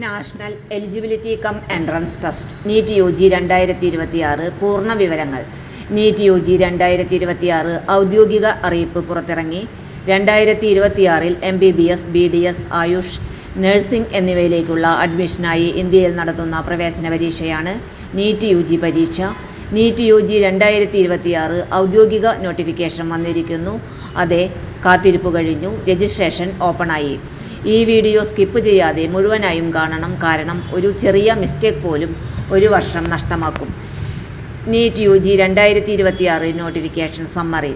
National eligibility cum entrance test NEET UG 2026 പൂർണ്ണ വിവരങ്ങൾ. NEET UG 2026 ഔദ്യോഗിക അറിയിപ്പ് പുറത്തിറങ്ങി. 2026-ൽ MBBS, BDS, ആയുഷ്, നഴ്സിംഗ് എന്നിവയിലേക്കുള്ള അഡ്മിഷനായി ഇന്ത്യയിൽ നടത്തുന്ന പ്രവേശന പരീക്ഷയാണ് നീറ്റ് UG പരീക്ഷ. നീറ്റ് UG 2026 ഔദ്യോഗിക നോട്ടിഫിക്കേഷൻ വന്നിരിക്കുന്നു. അതെ, കാത്തിരിപ്പ് കഴിഞ്ഞു. രജിസ്ട്രേഷൻ ഓപ്പണായി. ഈ വീഡിയോ സ്കിപ്പ് ചെയ്യാതെ മുഴുവനായും കാണണം. കാരണം ഒരു ചെറിയ മിസ്റ്റേക്ക് പോലും ഒരു വർഷം നഷ്ടമാക്കും. NEET UG 2026 notification summary.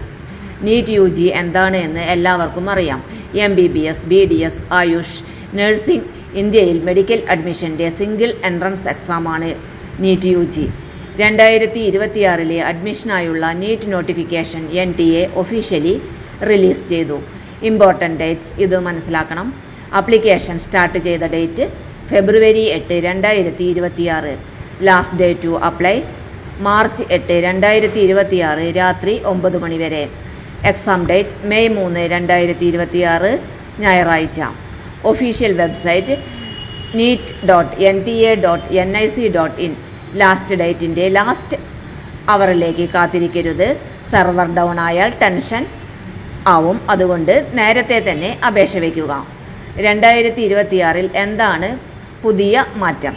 NEET UG എന്താണ് എന്ന് എല്ലാവർക്കും അറിയാം. MBBS, BDS, ആയുഷ്, നഴ്സിംഗ് ഇന്ത്യയിൽ മെഡിക്കൽ അഡ്മിഷൻ്റെ സിംഗിൾ എൻട്രൻസ് എക്സാമാണ് നീറ്റ് UG. 2026-ലെ അഡ്മിഷനായുള്ള NEET notification NTA officially release ചെയ്തു. ഇമ്പോർട്ടൻ്റ് ഡേറ്റ്സ് ഇത് മനസ്സിലാക്കണം. ആപ്ലിക്കേഷൻ സ്റ്റാർട്ട് ചെയ്ത ഡേറ്റ് ഫെബ്രുവരി 8, 2026. Last day to apply March 8, 2026 രാത്രി 9 മണി വരെ. എക്സാം ഡേറ്റ് മെയ് 3, 2026 ഞായറാഴ്ച. Official website neet.nta.nic.in. ലാസ്റ്റ് ഡേറ്റിൻ്റെ ലാസ്റ്റ് അവറിലേക്ക് കാത്തിരിക്കരുത്. സെർവർ ഡൗൺ ആയാൽ ടെൻഷൻ ആവും. അതുകൊണ്ട് നേരത്തെ തന്നെ അപേക്ഷ വയ്ക്കുക. 2026-ൽ എന്താണ് പുതിയ മാറ്റം?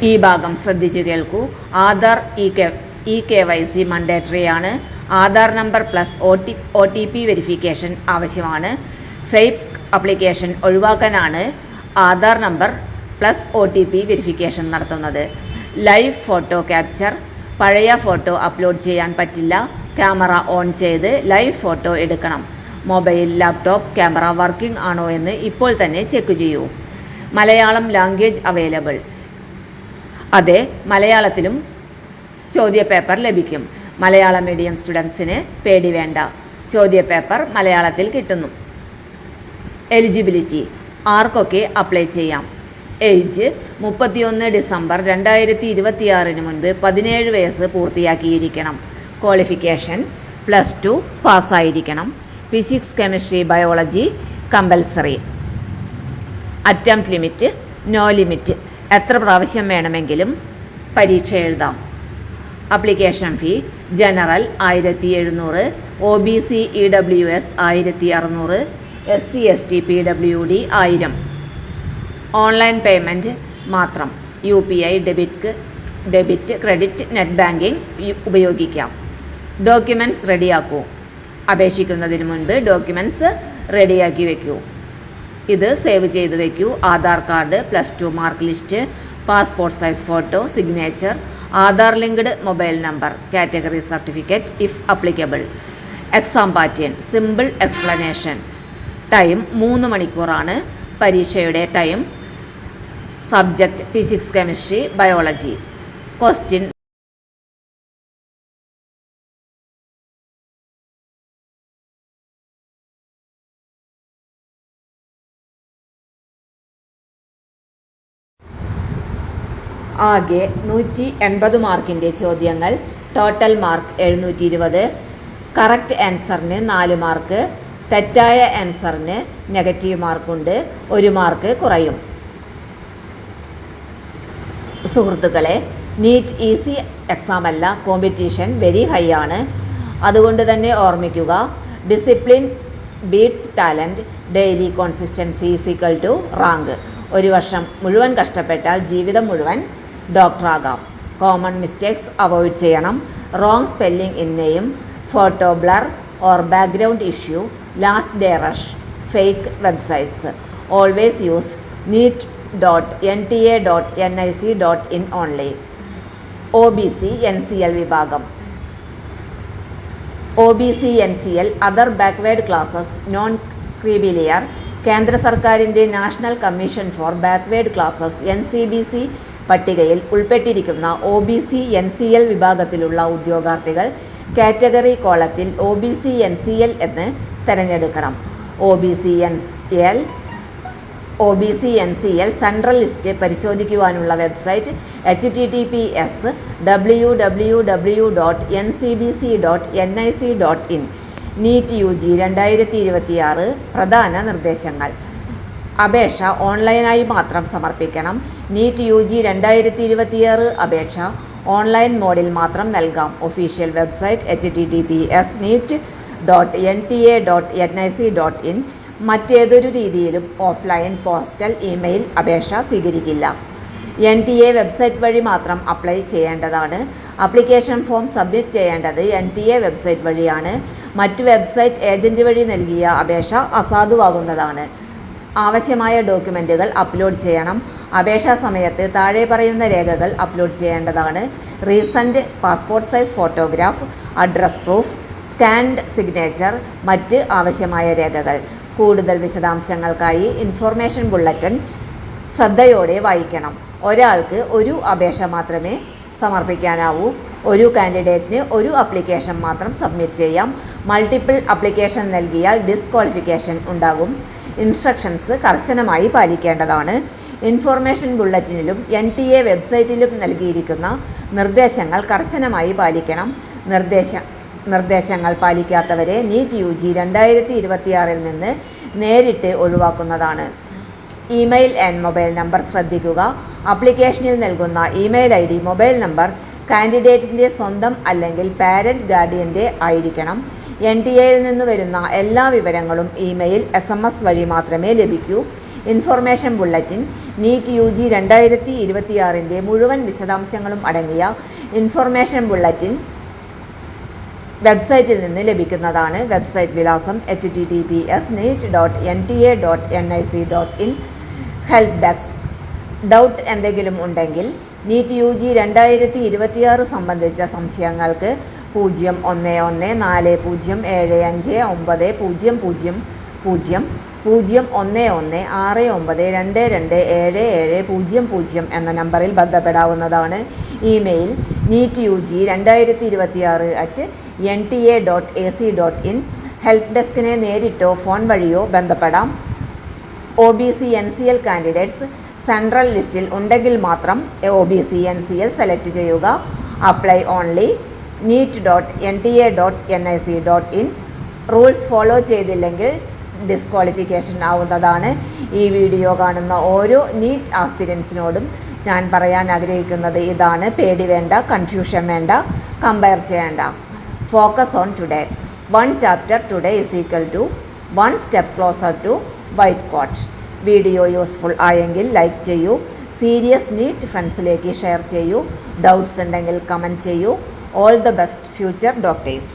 ഈ ഭാഗം ശ്രദ്ധിച്ചു കേൾക്കൂ. ആധാർ KYC മണ്ടേറ്ററി ആണ്. Aadhaar number plus OTP verification ആവശ്യമാണ്. ഫേക്ക് ആപ്ലിക്കേഷൻ ഒഴിവാക്കാനാണ് Aadhaar number plus OTP verification നടത്തുന്നത്. Live photo capture. പഴയ ഫോട്ടോ അപ്ലോഡ് ചെയ്യാൻ പറ്റില്ല. ക്യാമറ ഓൺ ചെയ്ത് ലൈവ് ഫോട്ടോ എടുക്കണം. മൊബൈൽ, ലാപ്ടോപ്പ് ക്യാമറ വർക്കിംഗ് ആണോ എന്ന് ഇപ്പോൾ തന്നെ ചെക്ക് ചെയ്യൂ. Malayalam language available. അതെ, മലയാളത്തിലും ചോദ്യപേപ്പർ ലഭിക്കും. മലയാളം മീഡിയം സ്റ്റുഡൻസിന് പേടി വേണ്ട. ചോദ്യപേപ്പർ മലയാളത്തിൽ കിട്ടുന്നു. എലിജിബിലിറ്റി. ആർക്കൊക്കെ അപ്ലൈ ചെയ്യാം? ഏജ് 31 ഡിസംബർ 2026 മുൻപ് 17 വയസ്സ് പൂർത്തിയാക്കിയിരിക്കണം. ക്വാളിഫിക്കേഷൻ +2 പാസ്സായിരിക്കണം. Physics, chemistry, biology compulsory. Attempt limit no limit. എത്ര പ്രാവശ്യം വേണമെങ്കിലും പരീക്ഷ എഴുതാം. Application fee general 1700, OBC EWS 1600, SC ST PWD 1000. Online payment മാത്രം. UPI, debit, credit, net banking ഉപയോഗിക്കാം. ഡോക്യുമെൻറ്റ്സ് റെഡിയാക്കൂ. അപേക്ഷിക്കുന്നതിന് മുൻപ് ഡോക്യുമെൻറ്റ്സ് റെഡിയാക്കി വയ്ക്കൂ. ഇത് സേവ് ചെയ്ത് വയ്ക്കൂ. Aadhaar card, +2 mark list, passport size photo, signature, Aadhaar linked mobile number, category certificate if applicable. Exam pattern simple explanation. Time 3 മണിക്കൂറാണ് പരീക്ഷയുടെ time. Subject physics, chemistry, biology. Question ആകെ 180 മാർക്കിൻ്റെ ചോദ്യങ്ങൾ. Total mark 720. കറക്റ്റ് ആൻസറിന് 4 മാർക്ക്. തെറ്റായ ആൻസറിന് നെഗറ്റീവ് മാർക്കുണ്ട്. 1 മാർക്ക് കുറയും. സുഹൃത്തുക്കളെ, നീറ്റ് ഈസി എക്സാം അല്ല. കോമ്പറ്റീഷൻ വെരി ഹൈ ആണ്. അതുകൊണ്ട് തന്നെ ഓർമ്മിക്കുക, discipline beats talent. Daily consistency = rank. 1 വർഷം മുഴുവൻ കഷ്ടപ്പെട്ടാൽ ജീവിതം മുഴുവൻ ഡോക്ടറാകാം. കോമൺ മിസ്റ്റേക്സ് അവോയ്ഡ് ചെയ്യണം. Wrong spelling in name, photo blur or background issue, last day rush, fake websites. Always use neet.nta.nic.in only. OBC NCL വിഭാഗം. OBC NCL other backward classes non creamy layer. കേന്ദ്ര സർക്കാരിൻ്റെ national commission for backward classes NCBC പട്ടികയിൽ ഉൾപ്പെട്ടിരിക്കുന്ന OBC NCL വിഭാഗത്തിലുള്ള ഉദ്യോഗാർത്ഥികൾ category കോളത്തിൽ OBC NCL എന്ന് തിരഞ്ഞെടുക്കണം. OBC NCL സെൻട്രൽ ലിസ്റ്റ് പരിശോധിക്കുവാനുള്ള വെബ്സൈറ്റ് https://www.ncbc.nic.in. നീറ്റ് UG 2026 പ്രധാന നിർദ്ദേശങ്ങൾ. അപേക്ഷ ഓൺലൈനായി മാത്രം സമർപ്പിക്കണം. നീറ്റ് UG 2026 അപേക്ഷ ഓൺലൈൻ മോഡിൽ മാത്രം നൽകാം. Official website https://neet.nta.nic.in. മറ്റേതൊരു രീതിയിലും ഓഫ്ലൈൻ, പോസ്റ്റൽ, ഇമെയിൽ അപേക്ഷ സ്വീകരിക്കില്ല. NTA വെബ്സൈറ്റ് വഴി മാത്രം അപ്ലൈ ചെയ്യേണ്ടതാണ്. ആപ്ലിക്കേഷൻ ഫോം സബ്മിറ്റ് ചെയ്യേണ്ടത് NTA വെബ്സൈറ്റ് വഴിയാണ്. മറ്റ് വെബ്സൈറ്റ് ഏജന്റ് വഴി നൽകിയ അപേക്ഷ അസാധുവാകുന്നതാണ്. ആവശ്യമായ ഡോക്യുമെന്റുകൾ അപ്ലോഡ് ചെയ്യണം. അപേക്ഷാ സമയത്ത് താഴെ പറയുന്ന രേഖകൾ അപ്ലോഡ് ചെയ്യേണ്ടതാണ്. Recent passport size photograph, address proof, scanned signature, മറ്റ് ആവശ്യമായ രേഖകൾ. കൂടുതൽ വിശദാംശങ്ങൾക്കായി ഇൻഫർമേഷൻ ബുള്ളറ്റിൻ ശ്രദ്ധയോടെ വായിക്കണം. ഒരാൾക്ക് ഒരു അപേക്ഷ മാത്രമേ സമർപ്പിക്കാനാവൂ. ഒരു കാൻഡിഡേറ്റിന് ഒരു ആപ്ലിക്കേഷൻ മാത്രം സബ്മിറ്റ് ചെയ്യാം. മൾട്ടിപ്പിൾ ആപ്ലിക്കേഷൻ നൽകിയാൽ ഡിസ്ക്വാളിഫിക്കേഷൻ ഉണ്ടാകും. ഇൻസ്ട്രക്ഷൻസ് കർശനമായി പാലിക്കേണ്ടതാണ്. ഇൻഫർമേഷൻ ബുള്ളറ്റിനിലും NTA വെബ്സൈറ്റിലും നൽകിയിരിക്കുന്ന നിർദ്ദേശങ്ങൾ കർശനമായി പാലിക്കണം. നിർദ്ദേശങ്ങൾ പാലിക്കാത്തവരെ നീറ്റ് UG 2026 നിന്ന് നേരിട്ട് ഒഴിവാക്കുന്നതാണ്. ഇമെയിൽ ആൻഡ് മൊബൈൽ നമ്പർ ശ്രദ്ധിക്കുക. ആപ്ലിക്കേഷനിൽ നൽകുന്ന ഇമെയിൽ ID, മൊബൈൽ നമ്പർ കാൻഡിഡേറ്റിൻ്റെ സ്വന്തം അല്ലെങ്കിൽ പാരന്റ് ഗാർഡിയൻ്റെ ആയിരിക്കണം. NTAയിൽ നിന്ന് വരുന്ന എല്ലാ വിവരങ്ങളും ഇമെയിൽ, SMS വഴി മാത്രമേ ലഭിക്കൂ. ഇൻഫർമേഷൻ ബുള്ളറ്റിൻ നീറ്റ് UG 2026 മുഴുവൻ വിശദാംശങ്ങളും അടങ്ങിയ ഇൻഫർമേഷൻ ബുള്ളറ്റിൻ വെബ്സൈറ്റിൽ നിന്ന് ലഭിക്കുന്നതാണ്. വെബ്സൈറ്റ് വിലാസം https://neet.nta.nic.in. Help desk. ഡൗട്ട് എന്തെങ്കിലും ഉണ്ടെങ്കിൽ നീറ്റ് UG 2026 സംബന്ധിച്ച സംശയങ്ങൾക്ക് 011-405-000-011-69227700 എന്ന നമ്പറിൽ ബന്ധപ്പെടാവുന്നതാണ്. Email neetug2026@nta.ac.in. ഹെൽപ്പ് ഡെസ്കിനെ നേരിട്ടോ ഫോൺ വഴിയോ ബന്ധപ്പെടാം. OBC NCL കാൻഡിഡേറ്റ്സ് സെൻട്രൽ ലിസ്റ്റിൽ ഉണ്ടെങ്കിൽ മാത്രം OBC NCL സെലക്ട് ചെയ്യുക. Apply only neet.nta.nic.in. Rules follow ചെയ്തില്ലെങ്കിൽ ഡിസ്ക്വാളിഫിക്കേഷൻ ആവുന്നതാണ്. ഈ വീഡിയോ കാണുന്ന ഓരോ നീറ്റ് ആസ്പിരൻസിനോടും ഞാൻ പറയാൻ ആഗ്രഹിക്കുന്നത് ഇതാണ്: പേടി വേണ്ട, കൺഫ്യൂഷൻ വേണ്ട, കമ്പയർ ചെയ്യേണ്ട. Focus on today. 1 chapter today is equal to 1 step closer to white coat. Video useful ആയെങ്കിൽ ലൈക്ക് ചെയ്യൂ. സീരിയസ് നീറ്റ് ഫ്രണ്ട്സിലേക്ക് ഷെയർ ചെയ്യൂ. ഡൗട്ട്സ് ഉണ്ടെങ്കിൽ കമൻറ്റ് ചെയ്യൂ. All the best future doctors.